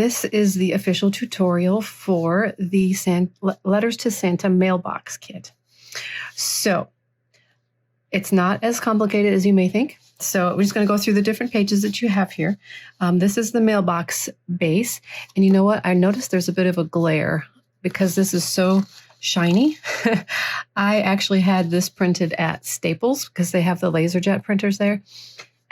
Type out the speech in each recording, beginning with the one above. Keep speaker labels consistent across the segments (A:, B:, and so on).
A: this is the official tutorial for the Letters to Santa Mailbox kit. So it's not as complicated as you may think. So we're just going to go through the different pages that you have here. This is the mailbox base. And you know what? I noticed there's a bit of a glare because this is so shiny. I actually had this printed at Staples because they have the LaserJet printers there.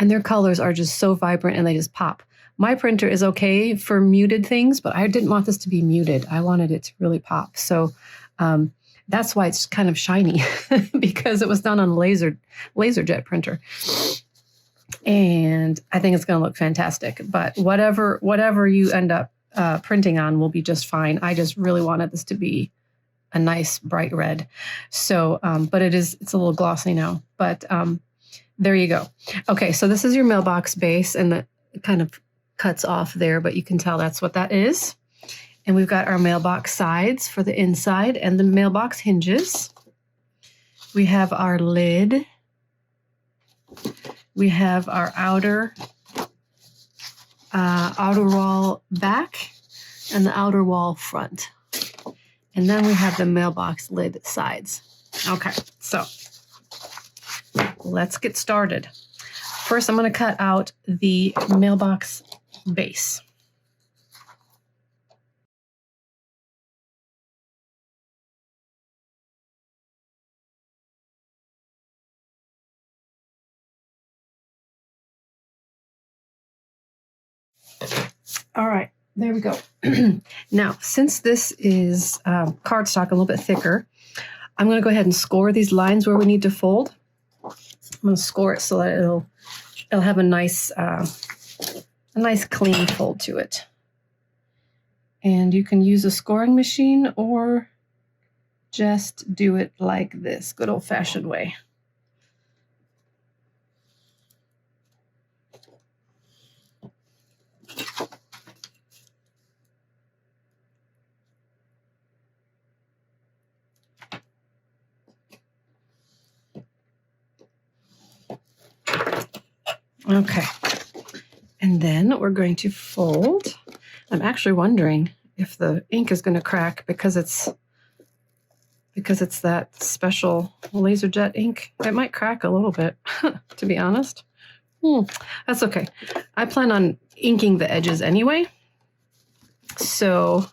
A: And their colors are just so vibrant and they just pop. My printer is okay for muted things, but I didn't want this to be muted. I wanted it to really pop. So that's why it's kind of shiny because it was done on a LaserJet printer. And I think it's going to look fantastic. But whatever you end up printing on will be just fine. I just really wanted this to be a nice bright red. So, but it's a little glossy now. But there you go. Okay, so this is your mailbox base, and it kind of cuts off there, but you can tell that's what that is. And we've got our mailbox sides for the inside and the mailbox hinges. We have our lid. We have our outer wall back and the outer wall front. And then we have the mailbox lid sides. Okay, so let's get started. First, I'm going to cut out the mailbox base. All right, there we go. Now, since this is cardstock a little bit thicker, I'm going to go ahead and score these lines where we need to fold. I'm going to score it so that it'll have a nice clean fold to it. And you can use a scoring machine or just do it like this, good old-fashioned way. Okay, and then we're going to fold. I'm actually wondering if the ink is going to crack because it's that special LaserJet ink. It might crack a little bit, to be honest. That's okay. I plan on inking the edges anyway. So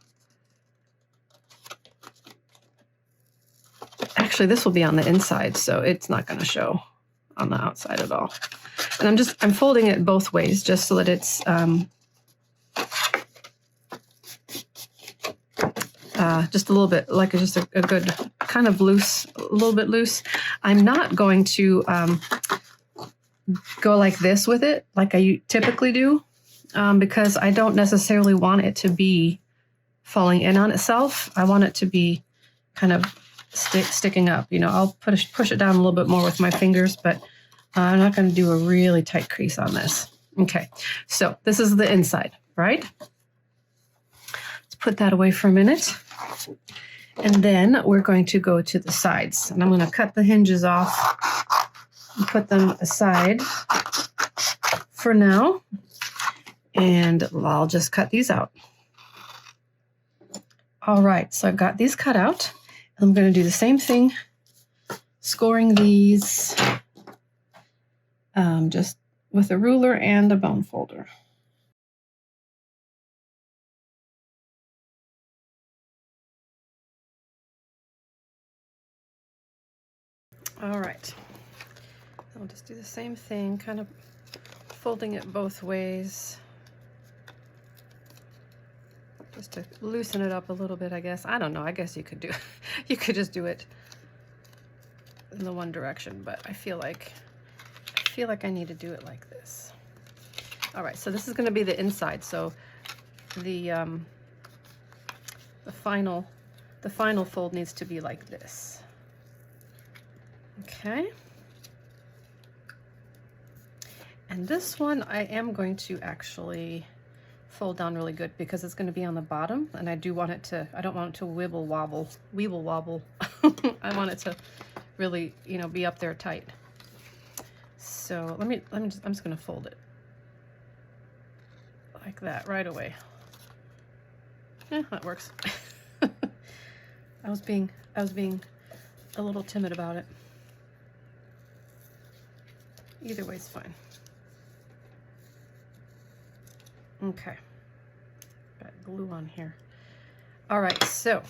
A: actually this will be on the inside, so it's not going to show on the outside at all. And I'm folding it both ways just so that it's just a little bit, like just a good kind of loose, a little bit loose. I'm not going to go like this with it, like I typically do, because I don't necessarily want it to be falling in on itself. I want it to be kind of sticking up. You know, I'll push it down a little bit more with my fingers, but I'm not going to do a really tight crease on this. Okay, so this is the inside, right? Let's put that away for a minute. And then we're going to go to the sides. And I'm going to cut the hinges off and put them aside for now. And I'll just cut these out. All right, so I've got these cut out. I'm going to do the same thing, scoring these just with a ruler and a bone folder. All right, I'll just do the same thing, kind of folding it both ways, just to loosen it up a little bit, I guess. I don't know, I guess you could do you could just do it in the one direction, but I feel like I need to do it like this. All right, so this is going to be the inside. So the final fold needs to be like this. Okay. And this one I am going to actually fold down really good because it's going to be on the bottom, and I don't want it to weeble wobble. I want it to really, you know, be up there tight. So I'm just going to fold it like that right away. That works. I was being a little timid about it. Either way is fine. Okay. Got glue on here. All right, so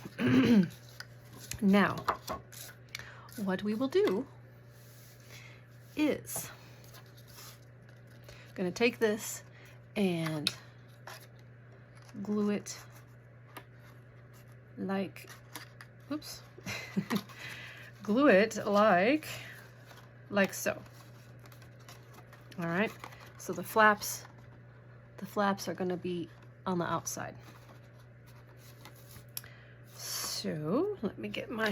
A: now what we will do is I'm going to take this and glue it like, oops, glue it like so. All right, so the flaps are going to be on the outside. So let me get my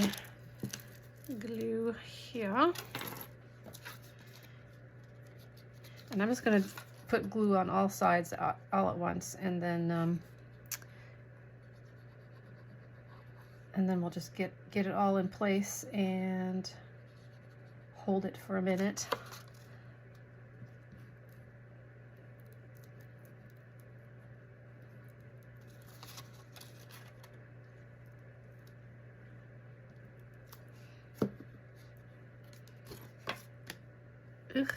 A: glue here. And I'm just going to put glue on all sides all at once, and then we'll just get it all in place and hold it for a minute. Ugh.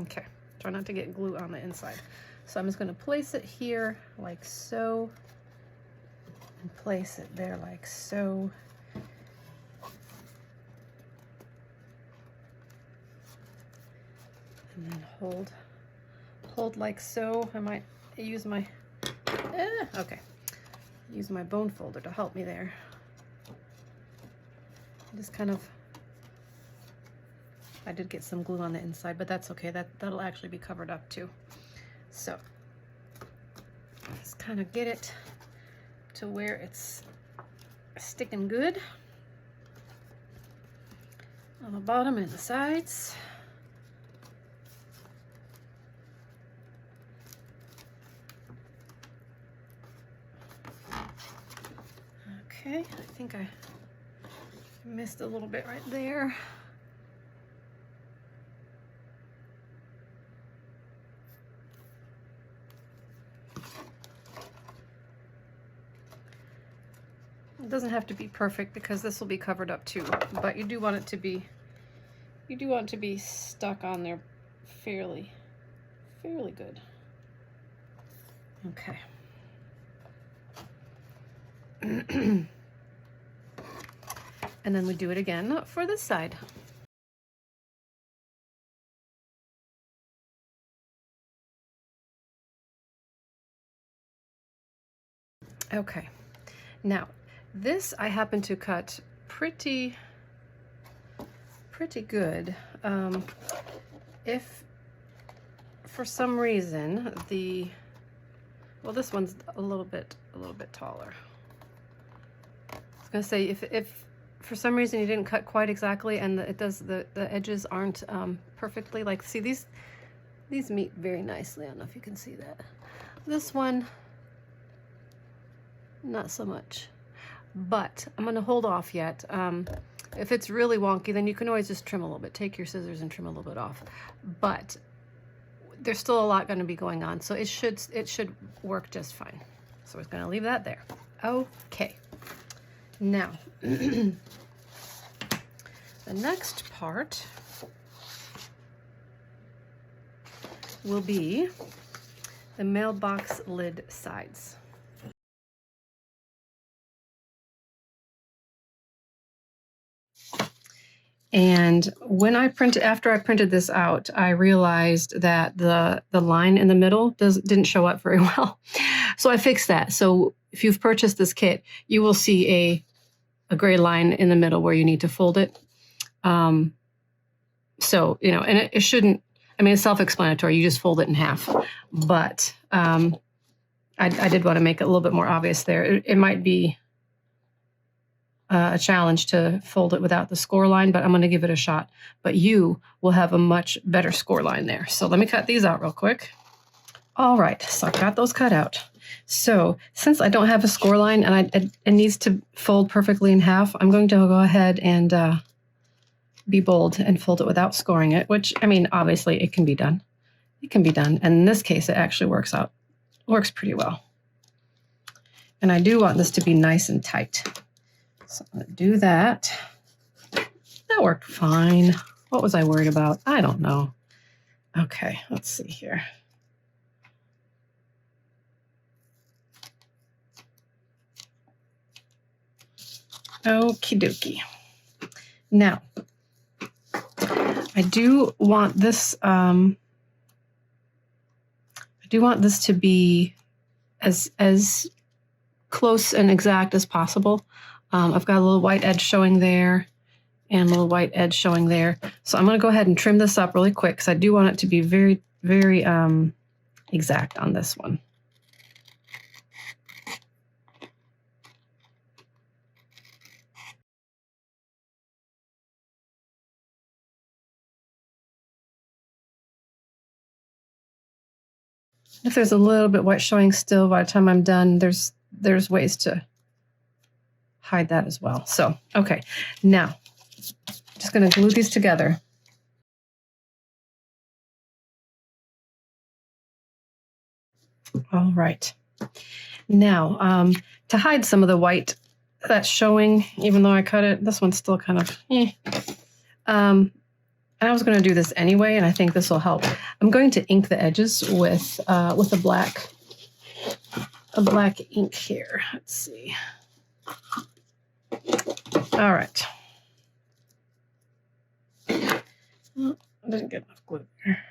A: Okay, try not to get glue on the inside. So I'm just going to place it here like so, and place it there like so. And then hold like so. I might use my, okay, use my bone folder to help me there. Just kind of, I did get some glue on the inside, but that's okay. That'll actually be covered up too. So just kind of get it to where it's sticking good on the bottom and the sides. Okay, I think I missed a little bit right there. It doesn't have to be perfect because this will be covered up too, but you do want it to be stuck on there fairly good. Okay. And then we do it again for this side. Okay. Now, this I happen to cut pretty good. If for some reason this one's a little bit taller. I was gonna say if for some reason you didn't cut quite exactly and the edges aren't perfectly, like, see, these meet very nicely. I don't know if you can see that. This one, not so much. But I'm going to hold off yet. If it's really wonky, then you can always just trim a little bit. Take your scissors and trim a little bit off. But there's still a lot going to be going on, so it should work just fine. So we're going to leave that there. Okay. Now, the next part will be the mailbox lid sides. And when after I printed this out, I realized that the line in the middle didn't show up very well. So I fixed that. So if you've purchased this kit, you will see a gray line in the middle where you need to fold it. So, you know, and it shouldn't, I mean, it's self-explanatory. You just fold it in half. But I did want to make it a little bit more obvious there. It might be a challenge to fold it without the score line, but I'm going to give it a shot. But you will have a much better score line there. So let me cut these out real quick. All right, so I've got those cut out. So since I don't have a score line and it needs to fold perfectly in half, I'm going to go ahead and be bold and fold it without scoring it, which, I mean, obviously it can be done. It can be done. And in this case, it actually works pretty well. And I do want this to be nice and tight. So I'm going to do that. That worked fine. What was I worried about? I don't know. Okay, let's see here. Okie dokie. Now, I do want this to be as close and exact as possible. I've got a little white edge showing there and a little white edge showing there. So I'm going to go ahead and trim this up really quick because I do want it to be very, very exact on this one. If there's a little bit white showing still by the time I'm done, there's ways to hide that as well. So, okay, now just going to glue these together. All right. Now, to hide some of the white that's showing, even though I cut it, this one's still kind of and I was going to do this anyway, and I think this will help. I'm going to ink the edges with a black ink here. Let's see. All right. Oh, I didn't get enough glue there.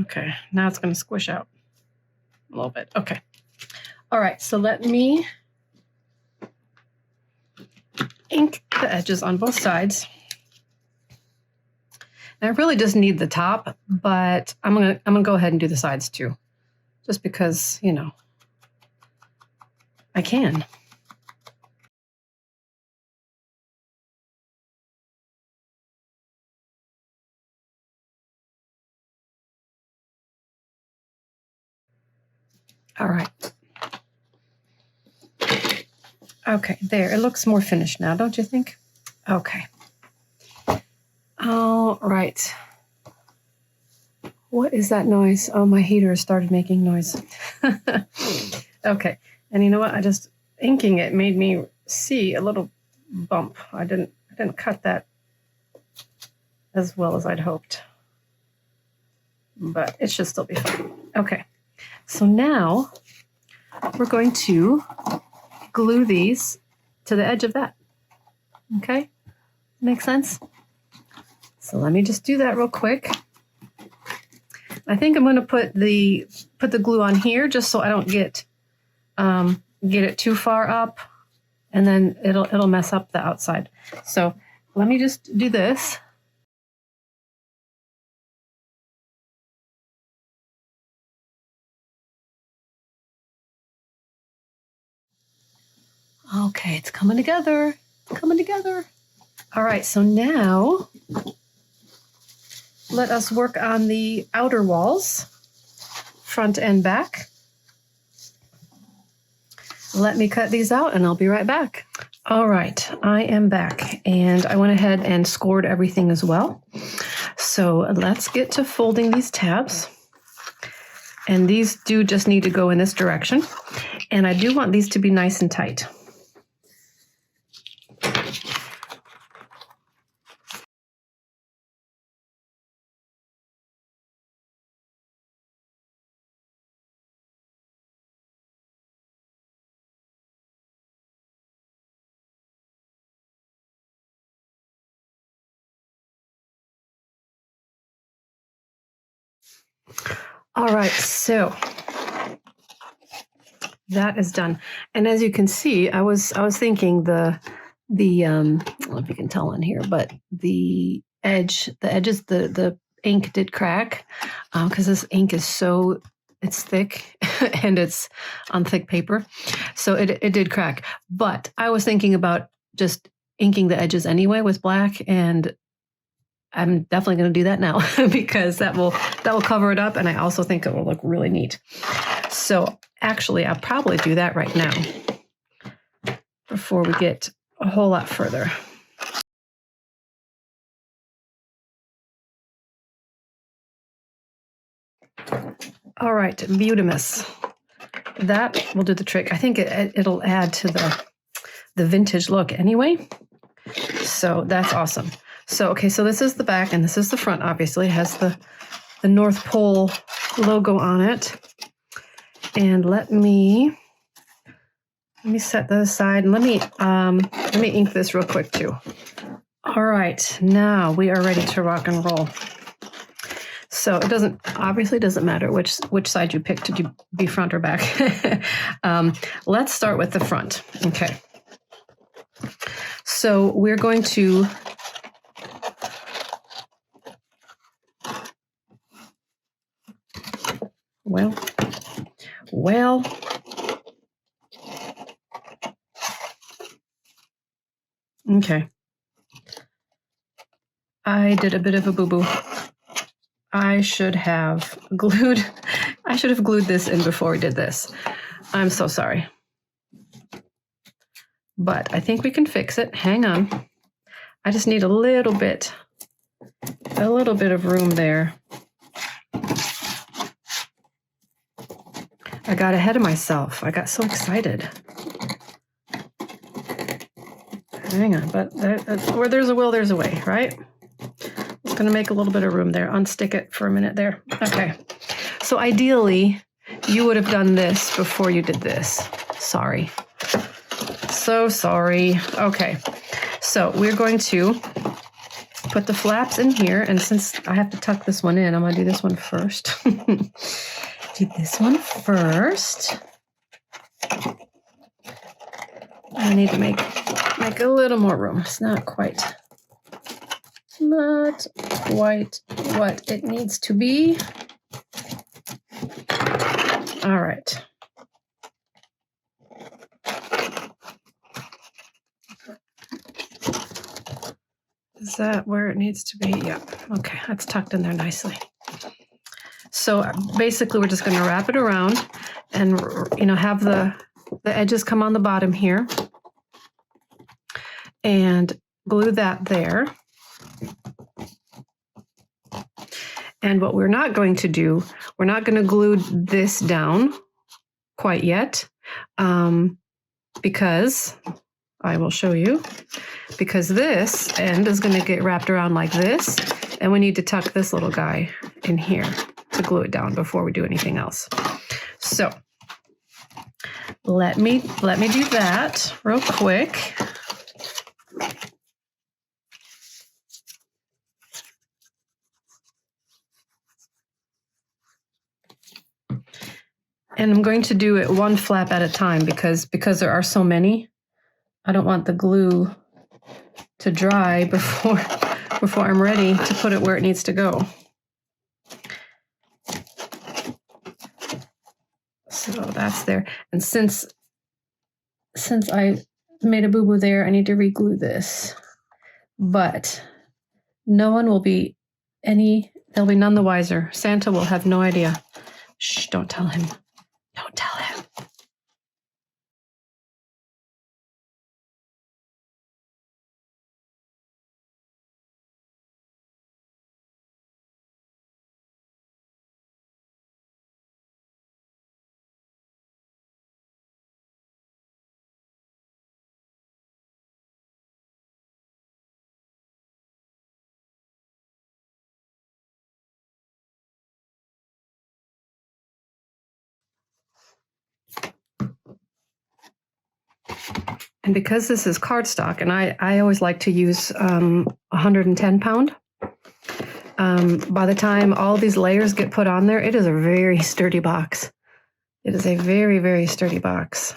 A: Okay, now it's going to squish out a little bit. Okay. All right, so let me ink the edges on both sides. And I really just need the top, but I'm gonna go ahead and do the sides too, just because, you know, I can. All right. Okay, there. It looks more finished now, don't you think? Okay. All right. What is that noise? Oh, my heater started making noise. Okay. And you know what? Inking it made me see a little bump. I didn't cut that as well as I'd hoped. But it should still be fine. Okay. So now we're going to glue these to the edge of that. Okay? Make sense? So let me just do that real quick. I think I'm going to put the glue on here just so I don't get it too far up, and then it'll mess up the outside. So let me just do this. Okay, it's coming together. It's coming together. All right, so now let us work on the outer walls, front and back. Let me cut these out and I'll be right back. All right, I am back and I went ahead and scored everything as well. So let's get to folding these tabs. And these do just need to go in this direction. And I do want these to be nice and tight. All right, so that is done. And as you can see, I was thinking the I don't know if you can tell in here, but the edges, the ink did crack because this ink is it's thick and it's on thick paper. So it did crack. But I was thinking about just inking the edges anyway with black, and I'm definitely going to do that now because that will cover it up, and I also think it will look really neat. So actually, I'll probably do that right now before we get a whole lot further. All right, Beautimus. That will do the trick. I think it'll add to the vintage look anyway. So that's awesome. So, okay, so this is the back and this is the front, obviously. It has the North Pole logo on it. And let me set that aside and let me ink this real quick too. All right, now we are ready to rock and roll. So it obviously doesn't matter which side you pick. Did you be front or back? Let's start with the front. Okay. So we're going to well. Okay. I did a bit of a boo-boo. I should have glued this in before we did this. I'm so sorry. But I think we can fix it. Hang on. I just need a little bit of room there. I got ahead of myself. I got so excited. Hang on, but where there's a will, there's a way, right? Just going to make a little bit of room there. Unstick it for a minute there. Okay. So ideally, you would have done this before you did this. Sorry. So sorry. Okay. So we're going to put the flaps in here. And since I have to tuck this one in, I'm going to do this one first. Do this one first. I need to make a little more room. It's not quite what it needs to be. All right. Is that where it needs to be? Yeah. Okay, that's tucked in there nicely. So basically, we're just going to wrap it around and, have the edges come on the bottom here and glue that there. And what we're not going to do, we're not going to glue this down quite yet, because I will show you, because this end is going to get wrapped around like this, and we need to tuck this little guy in here to glue it down before we do anything else. So let me do that real quick. And I'm going to do it one flap at a time because there are so many. I don't want the glue to dry before I'm ready to put it where it needs to go. So that's there. And since I made a boo-boo there, I need to re-glue this. But no one will be they'll be none the wiser. Santa will have no idea. Shh, don't tell him. Don't tell him. And because this is cardstock, and I always like to use 110 pound, by the time all these layers get put on there, it is a very sturdy box. It is a very, very sturdy box.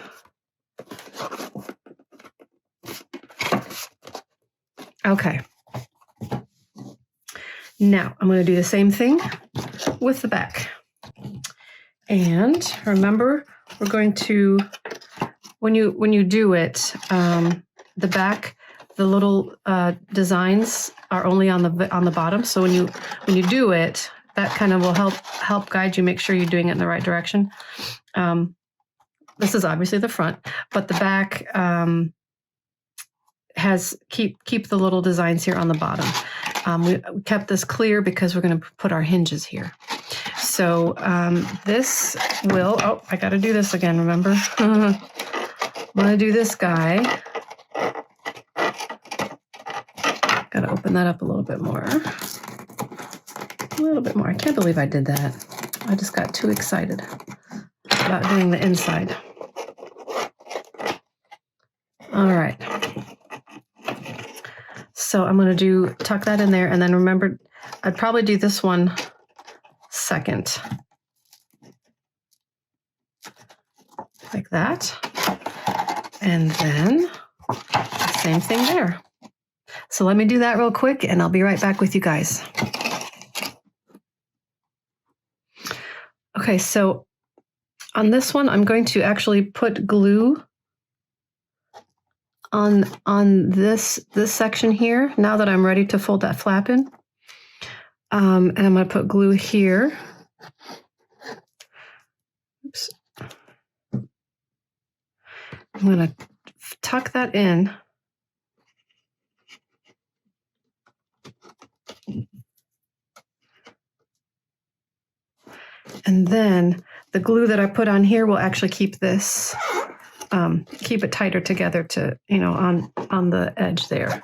A: Okay. Now I'm going to do the same thing with the back. And remember, we're going to, when you do it, the back, the little designs are only on the bottom. So when you do it, that kind of will help guide you, make sure you're doing it in the right direction. This is obviously the front, but the back has keep the little designs here on the bottom. We kept this clear because we're going to put our hinges here. So this will, oh, I got to do this again, remember? I'm going to do this guy. Got to open that up a little bit more. A little bit more. I can't believe I did that. I just got too excited about doing the inside. All right. So I'm going to tuck that in there. And then remember, I'd probably do this one second. Like that. And then same thing there. So let me do that real quick and I'll be right back with you guys. Okay, so on this one, I'm going to actually put glue on this section here, now that I'm ready to fold that flap in. And I'm going to put glue here. Oops. I'm going to tuck that in. And then the glue that I put on here will actually keep this, keep it tighter together to, on the edge there,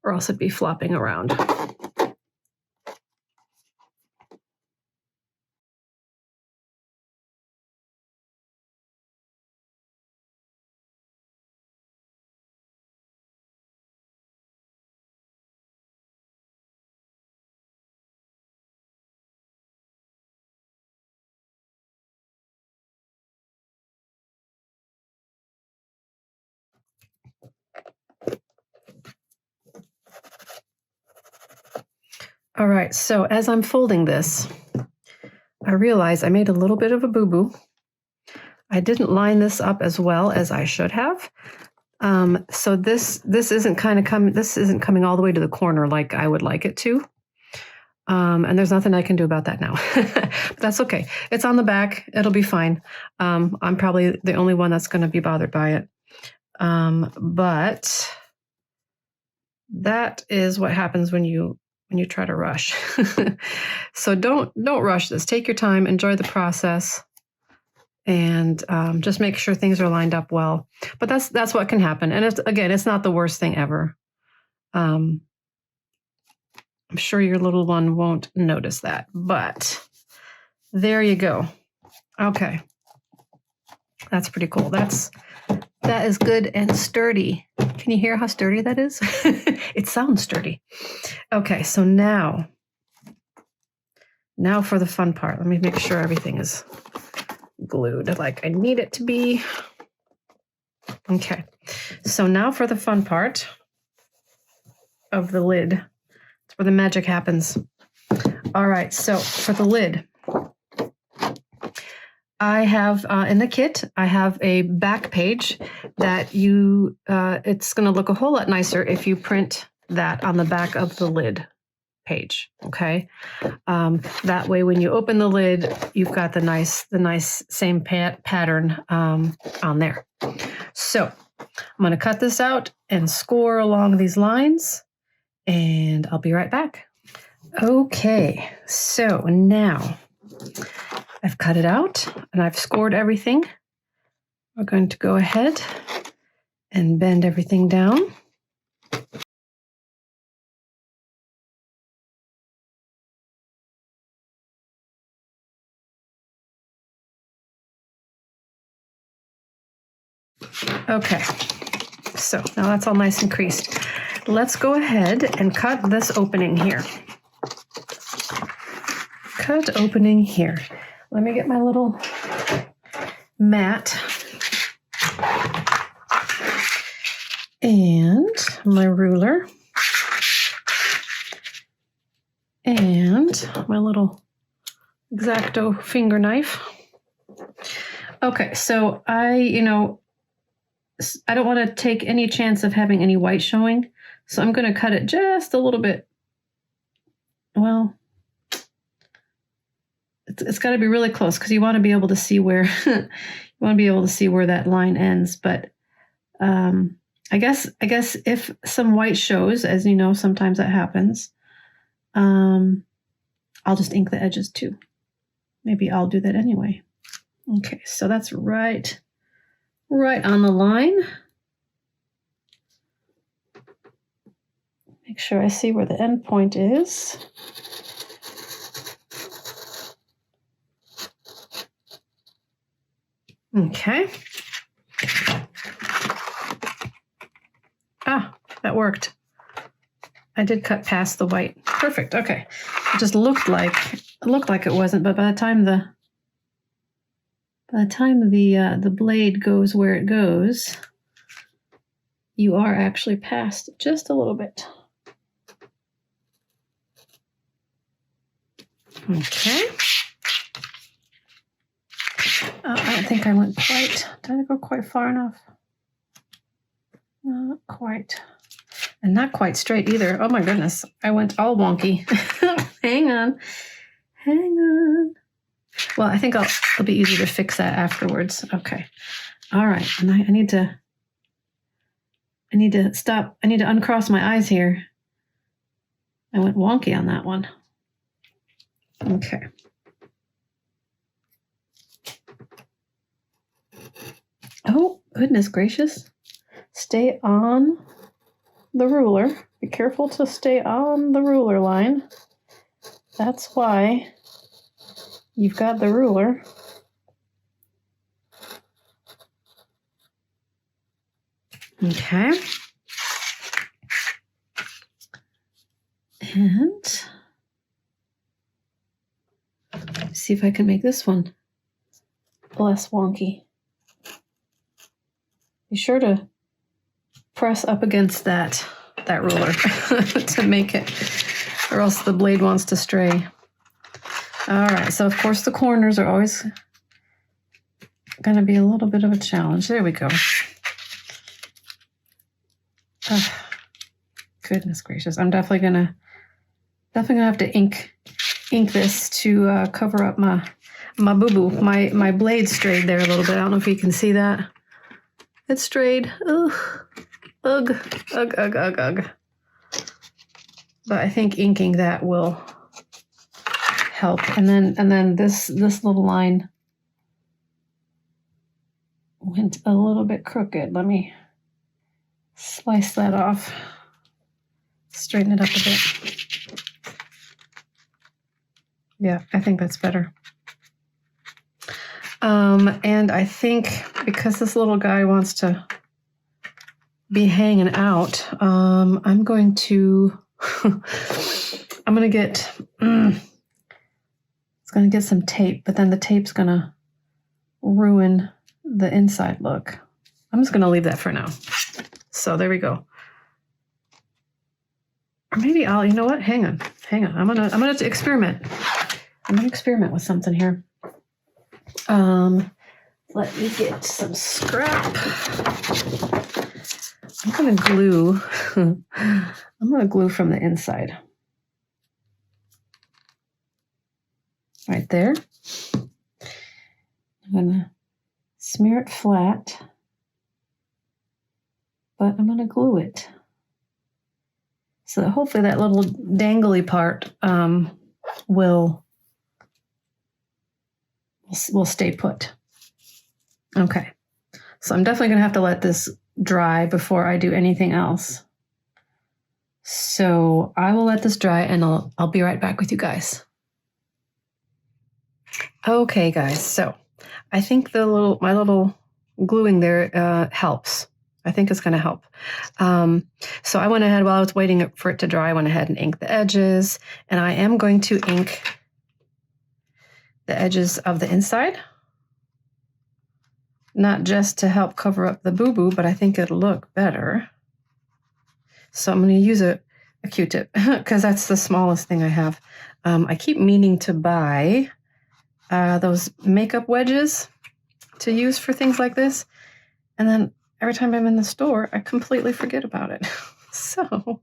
A: or else it'd be flopping around. All right, so as I'm folding this, I realize I made a little bit of a boo-boo. I didn't line this up as well as I should have. So this isn't coming all the way to the corner like I would like it to. And there's nothing I can do about that now. But that's okay. It's on the back. It'll be fine. I'm probably the only one that's going to be bothered by it. But that is what happens when you try to rush. So don't rush this. Take your time, enjoy the process, and just make sure things are lined up well. But that's what can happen. And it's not the worst thing ever. I'm sure your little one won't notice that, but there you go. Okay. That's pretty cool. That is good and sturdy. Can you hear how sturdy that is? It sounds sturdy. Okay, so now for the fun part. Let me make sure everything is glued like I need it to be. Okay, so now for the fun part of the lid. It's where the magic happens. All right, so for the lid, I have in the kit, I have a back page that it's going to look a whole lot nicer if you print that on the back of the lid page. Okay. That way, when you open the lid, you've got the nice same pattern on there. So I'm going to cut this out and score along these lines, and I'll be right back. Okay. So now I've cut it out and I've scored everything. We're going to go ahead and bend everything down. Okay, so now that's all nice and creased. Let's go ahead and cut this opening here. Cut opening here. Let me get my little mat and my ruler and my little X-Acto finger knife. Okay, so I don't want to take any chance of having any white showing, so I'm going to cut it just a little bit. Well, it's got to be really close because you want to be able to see where that line ends. But I guess if some white shows, as you know, sometimes that happens. I'll just ink the edges too. maybe I'll do that anyway. Okay, so that's right on the line. Make sure I see where the end point is. Okay. Ah, that worked. I did cut past the white. Perfect. Okay. It just looked like it wasn't, but by the time the blade goes where it goes, you are actually past just a little bit. Okay. I don't think I went quite. Did I go quite far enough? Not quite. And not quite straight either. Oh my goodness. I went all wonky. Hang on. Well, I think it'll be easy to fix that afterwards. Okay. All right. And I need to stop. I need to uncross my eyes here. I went wonky on that one. Okay. Oh, goodness gracious. Stay on the ruler. Be careful to stay on the ruler line. That's why you've got the ruler. Okay. And see if I can make this one less wonky. Be sure to press up against that ruler to make it, or else the blade wants to stray. All right, so of course the corners are always going to be a little bit of a challenge. There we go. Oh, goodness gracious, I'm definitely gonna have to ink this to cover up my boo-boo. My blade strayed there a little bit. I don't know if you can see that. It strayed. Ugh. Ugh. But I think inking that will help. And then this little line went a little bit crooked. Let me slice that off. Straighten it up a bit. Yeah, I think that's better. And I think because this little guy wants to be hanging out, I'm going to get some tape, but then the tape's going to ruin the inside look. I'm just going to leave that for now. So there we go. Or maybe you know what? Hang on. I'm going to experiment. I'm going to experiment with something here. Let me get some scrap. I'm going to glue. I'm going to glue from the inside. Right there. I'm going to smear it flat, but I'm going to glue it. So that hopefully that little dangly part will stay put. Okay. So I'm definitely going to have to let this dry before I do anything else. So I will let this dry and I'll be right back with you guys. Okay, guys. So I think my little gluing there helps. I think it's going to help. So I went ahead while I was waiting for it to dry. I went ahead and inked the edges, and I am going to ink the edges of the inside. Not just to help cover up the boo-boo, but I think it'll look better. So I'm going to use a Q-tip because that's the smallest thing I have. I keep meaning to buy those makeup wedges to use for things like this. And then every time I'm in the store, I completely forget about it. So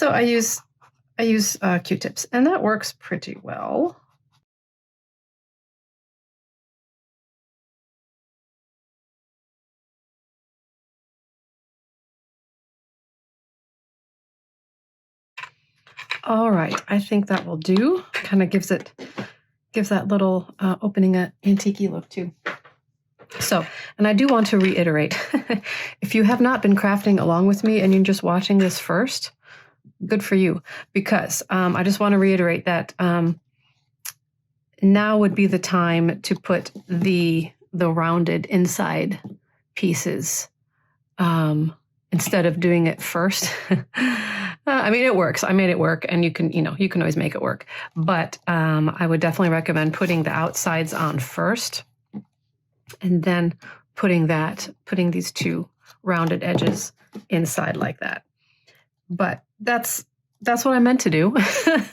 A: I use Q-tips, and that works pretty well. All right, I think that will do. Kind of gives it gives that little opening a antique look too. So, and I do want to reiterate, if you have not been crafting along with me and you're just watching this first, good for you, because I just want to reiterate that now would be the time to put the rounded inside pieces instead of doing it first. I mean, it works. I made it work, and you can always make it work. But I would definitely recommend putting the outsides on first, and then putting these two rounded edges inside like that. But that's what I meant to do.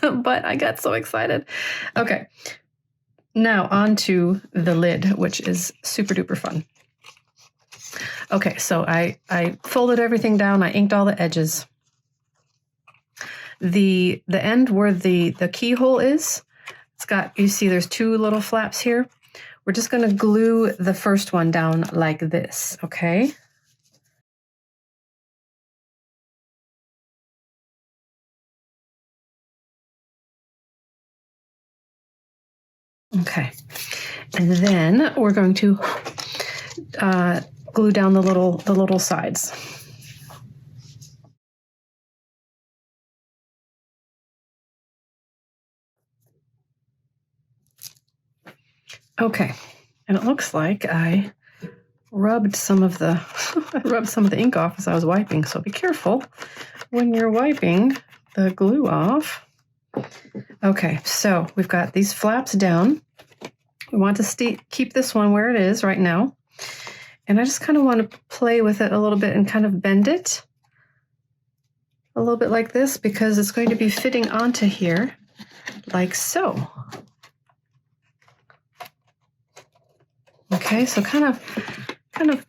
A: But I got so excited. Okay. Now on to the lid, which is super duper fun. Okay, so I folded everything down. I inked all the edges. The end where the keyhole is, it's got, you see there's two little flaps here. We're just going to glue the first one down like this, okay? Okay, and then we're going to glue down the little sides. Okay, and it looks like I rubbed some of the ink off as I was wiping. So be careful when you're wiping the glue off. Okay, so we've got these flaps down. We want to keep this one where it is right now. And I just kind of want to play with it a little bit and kind of bend it a little bit like this, because it's going to be fitting onto here like so. Okay, so kind of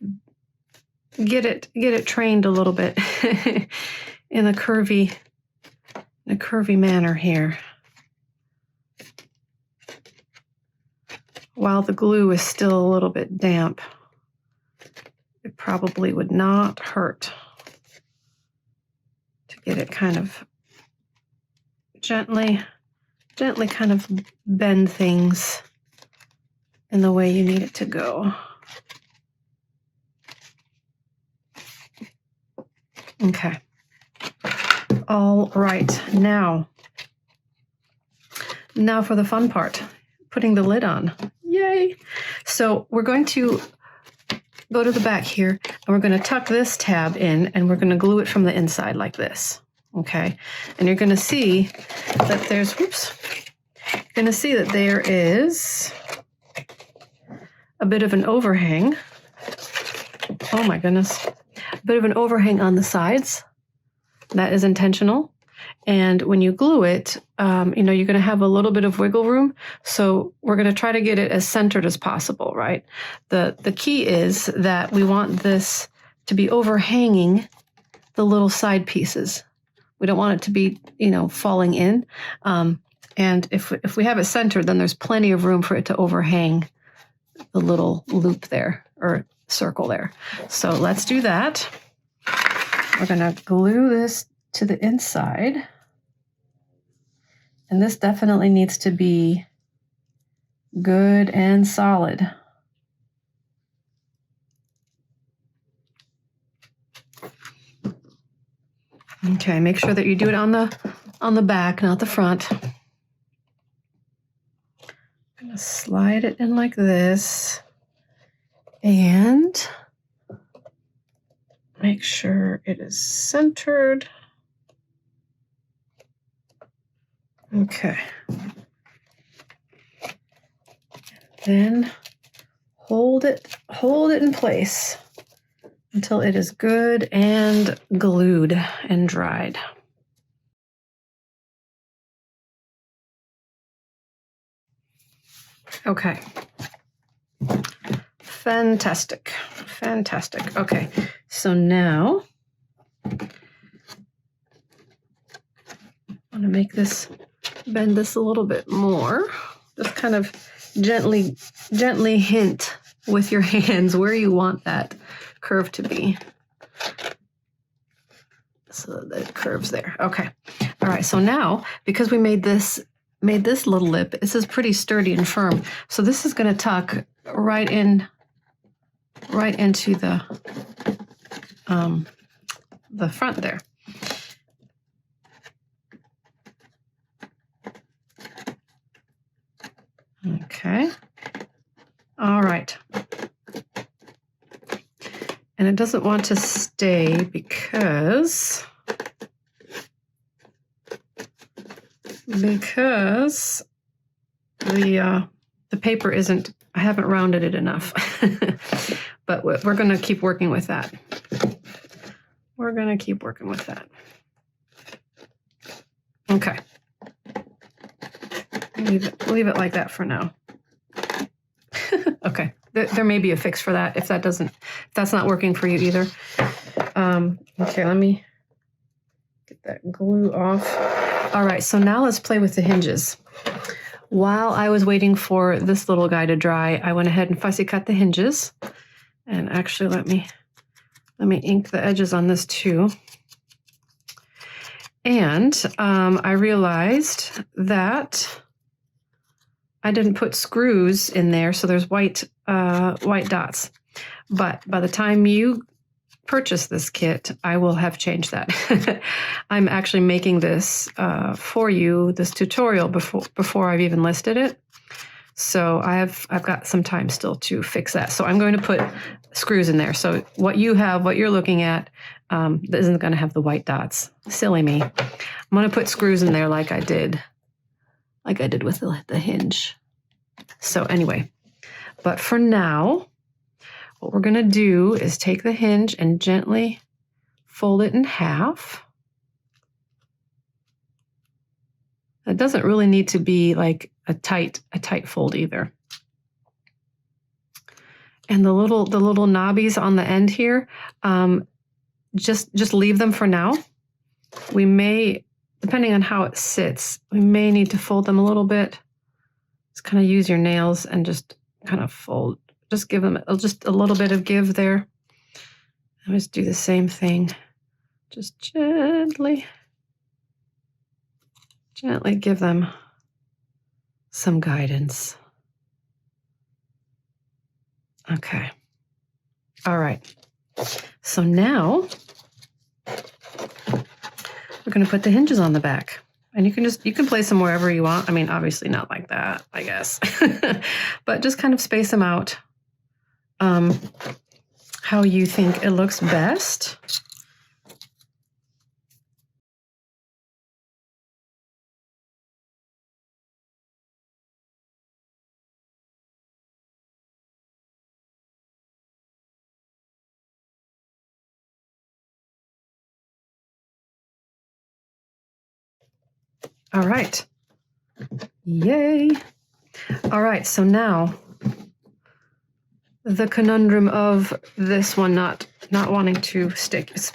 A: get it trained a little bit in a curvy manner here, while the glue is still a little bit damp. It probably would not hurt to get it kind of gently kind of bend things in the way you need it to go. Okay. All right. Now for the fun part, putting the lid on. Yay. So we're going to go to the back here, and we're going to tuck this tab in, and we're going to glue it from the inside like this. Okay. And you're going to see that there's, there is a bit of an overhang. Oh my goodness. A bit of an overhang on the sides. That is intentional. And when you glue it, you're going to have a little bit of wiggle room. So we're going to try to get it as centered as possible, right? The key is that we want this to be overhanging the little side pieces. We don't want it to be, falling in. And if we have it centered, then there's plenty of room for it to overhang the little loop there, or circle there. So let's do that. We're going to glue this to the inside. And this definitely needs to be good and solid. Okay, make sure that you do it on the back, not the front. I'm going to slide it in like this. And make sure it is centered. Okay. Then hold it in place until it is good and glued and dried. Okay. Fantastic. Okay, so now I want to bend this a little bit more. Just kind of gently hint with your hands where you want that curve to be, so that it curves there. Okay. All right. So now, because we made this made this little lip. This is pretty sturdy and firm. So this is going to tuck right into the front there. Okay. All right. And it doesn't want to stay because the paper isn't, I haven't rounded it enough. But we're going to keep working with that. We're going to keep working with that. Okay. Leave it like that for now. Okay. There may be a fix for that if that's not working for you either. Okay, let me get that glue off. All right, so now let's play with the hinges. While I was waiting for this little guy to dry, I went ahead and fussy cut the hinges. And actually, let me ink the edges on this too. And I realized that I didn't put screws in there, so there's white dots. But by the time you purchase this kit, I will have changed that. I'm actually making this for you, this tutorial, before I've even listed it. So I've got some time still to fix that. So I'm going to put screws in there. So what you're looking at, isn't going to have the white dots. Silly me. I'm going to put screws in there like I did with the hinge. So anyway, but for now, what we're going to do is take the hinge and gently fold it in half. It doesn't really need to be like a tight fold either. And the little knobbies on the end here, just leave them for now. We may, depending on how it sits, we may need to fold them a little bit. Just kind of use your nails and just kind of fold. Just give them just a little bit of give there. And just do the same thing. Just gently give them some guidance. Okay. All right. So now we're going to put the hinges on the back. And you can place them wherever you want. I mean, obviously not like that, I guess. But just kind of space them out how you think it looks best. All right. Yay. All right. So now the conundrum of this one not wanting to stick. It's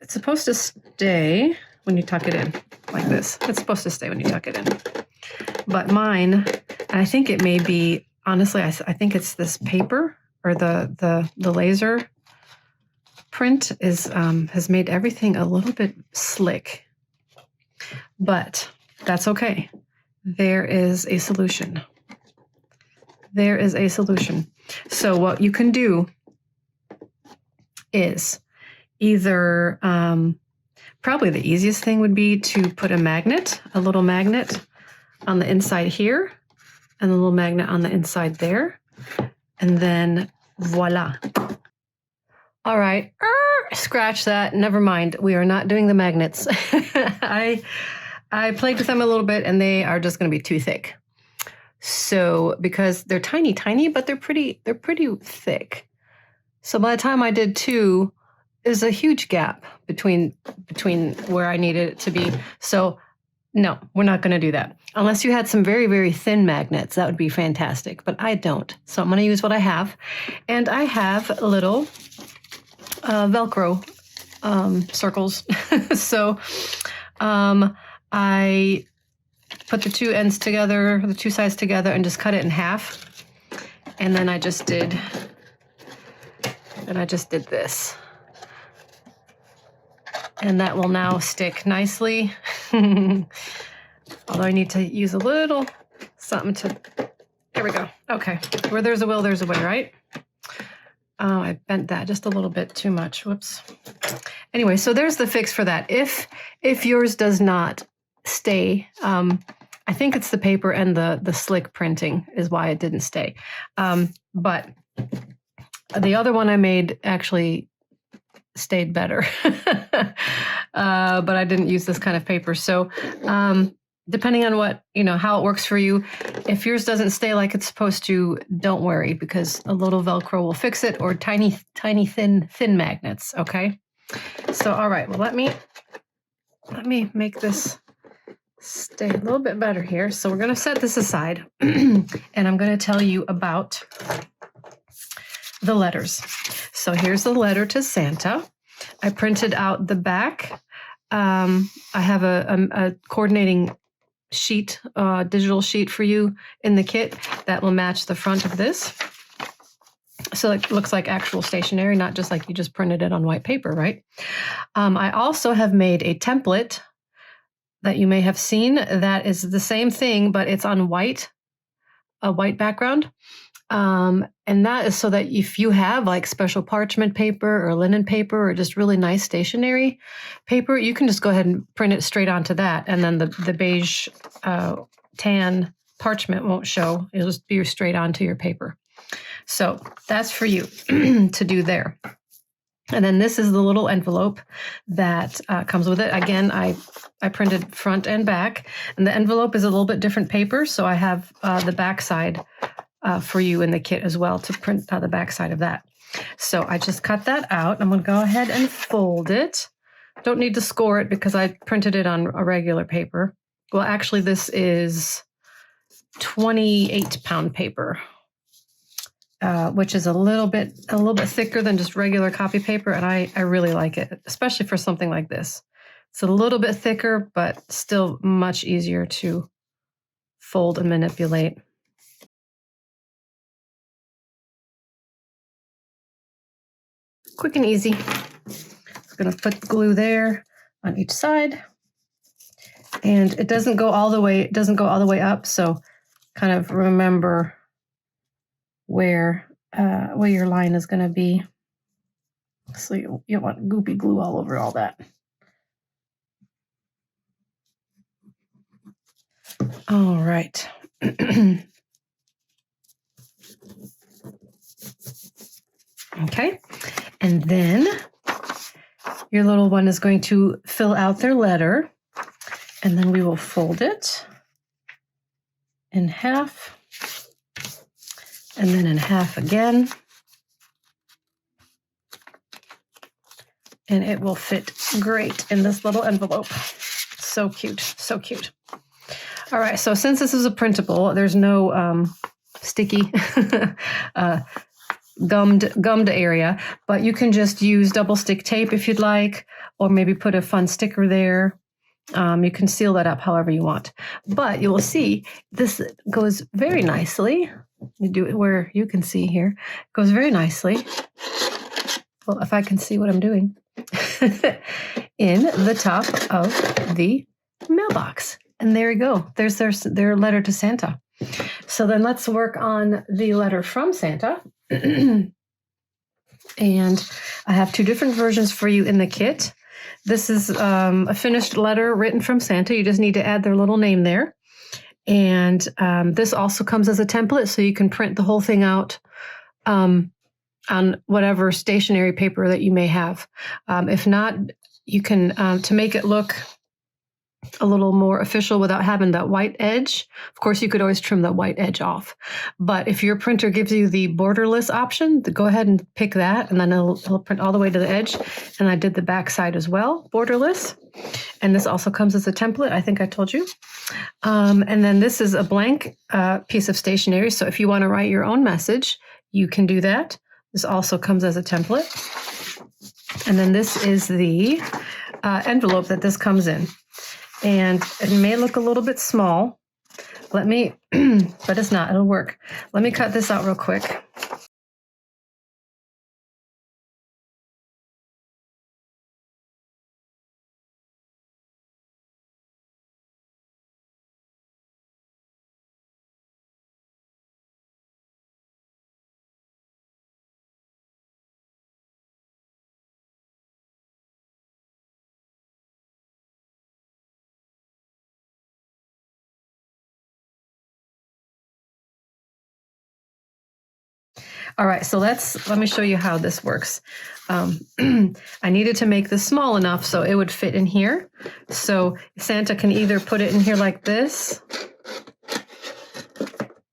A: supposed to stay when you tuck it in like this. It's supposed to stay when you tuck it in. But mine, and I think it may be, honestly, I think it's this paper or the laser print has made everything a little bit slick. But that's okay. There is a solution. There is a solution. So what you can do is either, probably the easiest thing would be to put a little magnet on the inside here, and a little magnet on the inside there. And then voila. All right. Scratch that. Never mind. We are not doing the magnets. I played with them a little bit and they are just going to be too thick. So because they're tiny, but they're pretty thick. So by the time I did two, there's a huge gap between where I needed it to be. So no, we're not going to do that. Unless you had some very, very thin magnets, that would be fantastic. But I don't. So I'm going to use what I have. And I have little Velcro circles. So I put the two ends together, the two sides together, and just cut it in half. And then I just did this. And that will now stick nicely Although I need to use a little something to, there we go. Okay, where there's a will, there's a way, right? Oh, I bent that just a little bit too much. Whoops. Anyway, so there's the fix for that. If yours does not stay, I think it's the paper and the slick printing is why it didn't stay. But the other one I made actually stayed better. But I didn't use this kind of paper. So depending on what, how it works for you, if yours doesn't stay like it's supposed to, don't worry, because a little Velcro will fix it, or tiny, thin magnets. Okay. So, all right, well, let me make this stay a little bit better here. So we're going to set this aside and I'm going to tell you about the letters. So here's the letter to Santa. I printed out the back. I have a coordinating sheet, digital sheet for you in the kit that will match the front of this. So it looks like actual stationery, not just like you just printed it on white paper, right? I also have made a template that you may have seen that is the same thing, but it's on a white background. And that is so that if you have like special parchment paper or linen paper or just really nice stationery paper, you can just go ahead and print it straight onto that. And then the beige tan parchment won't show. It'll just be straight onto your paper. So that's for you to do there. And then this is the little envelope that comes with it. Again, I printed front and back, and the envelope is a little bit different paper. So I have the back side for you in the kit as well to print the back side of that. So I just cut that out. I'm going to go ahead and fold it. Don't need to score it because I printed it on a regular paper. Well, actually, this is 28-pound paper. Which is a little bit thicker than just regular copy paper, and I really like it, especially for something like this. It's a little bit thicker, but still much easier to fold and manipulate. Quick and easy. I'm going to put glue there on each side, and it doesn't go all the way. It doesn't go all the way up, so kind of remember where your line is going to be. So you don't want goopy glue all over all that. All right. Okay. And then your little one is going to fill out their letter, and then we will fold it in half, and then in half again. And it will fit great in this little envelope. So cute, so cute. All right, so since this is a printable, there's no sticky gummed area, but you can just use double stick tape if you'd like, or maybe put a fun sticker there. You can seal that up however you want. But you will see this goes very nicely. You do it where you can see here. It goes very nicely. Well, if I can see what I'm doing. In the top of the mailbox. And there you go. There's their letter to Santa. So then let's work on the letter from Santa. And I have two different versions for you in the kit. This is a finished letter written from Santa. You just need to add their little name there. And this also comes as a template, so you can print the whole thing out on whatever stationery paper that you may have. If not, you can, to make it look a little more official without having that white edge. Of course, you could always trim that white edge off. But if your printer gives you the borderless option, go ahead and pick that, and then it'll print all the way to the edge. And I did the back side as well, borderless. And this also comes as a template, I think I told you. And then this is a blank piece of stationery. So if you want to write your own message, you can do that. This also comes as a template. And then this is the envelope that this comes in. And it may look a little bit small. But it's not, it'll work. Let me cut this out real quick. All right, so let me show you how this works. I needed to make this small enough so it would fit in here. So Santa can either put it in here like this.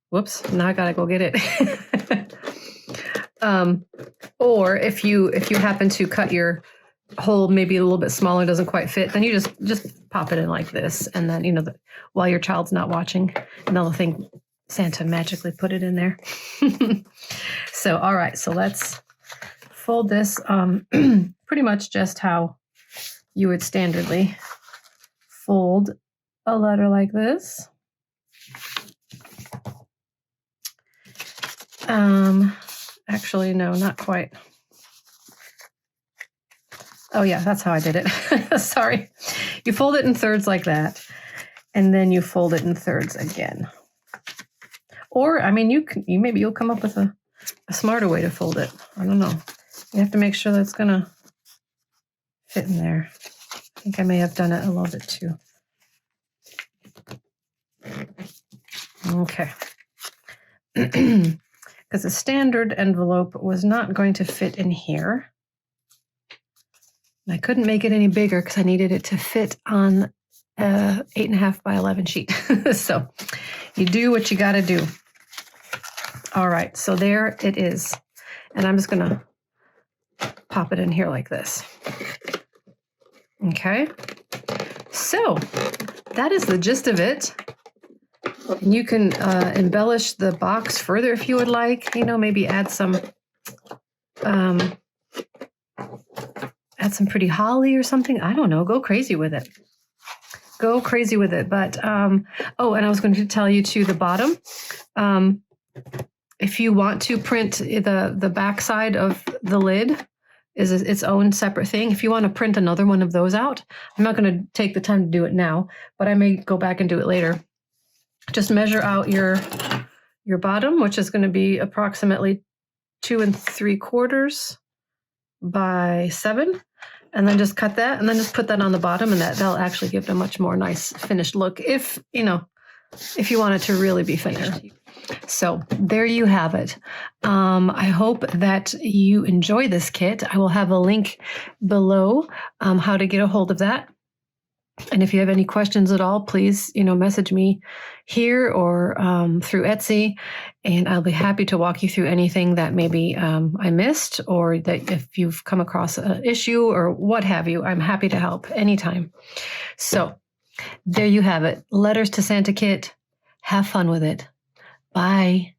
A: Whoops, now I gotta go get it. Or if you happen to cut your hole maybe a little bit smaller, doesn't quite fit, then you just pop it in like this, and then while your child's not watching, and they'll think Santa magically put it in there. So all right, so let's fold this pretty much just how you would standardly fold a letter like this. Actually, no, not quite. Oh yeah, that's how I did it. Sorry. You fold it in thirds like that, and then you fold it in thirds again. Or, I mean, maybe you'll come up with a smarter way to fold it. I don't know. You have to make sure that's gonna fit in there. I think I may have done it a little bit too. Okay. Because the standard envelope was not going to fit in here. I couldn't make it any bigger because I needed it to fit on a 8.5 by 11 sheet. So you do what you got to do. All right, so there it is. And I'm just going to pop it in here like this. Okay. So that is the gist of it. And you can embellish the box further if you would like. Maybe add some pretty holly or something. I don't know. Go crazy with it. Go crazy with it. But oh, and I was going to tell you too, the bottom. If you want to print the back side of the lid is its own separate thing. If you want to print another one of those out, I'm not going to take the time to do it now, but I may go back and do it later. Just measure out your bottom, which is going to be approximately 2 3/4 by 7, and then just cut that, and then just put that on the bottom, and that'll actually give it a much more nice finished look. If you want it to really be finished. So there you have it. I hope that you enjoy this kit. I will have a link below how to get a hold of that. And if you have any questions at all, please, message me here or through Etsy, and I'll be happy to walk you through anything that maybe I missed, or that if you've come across an issue or what have you, I'm happy to help anytime. So there you have it. Letters to Santa kit. Have fun with it. Bye.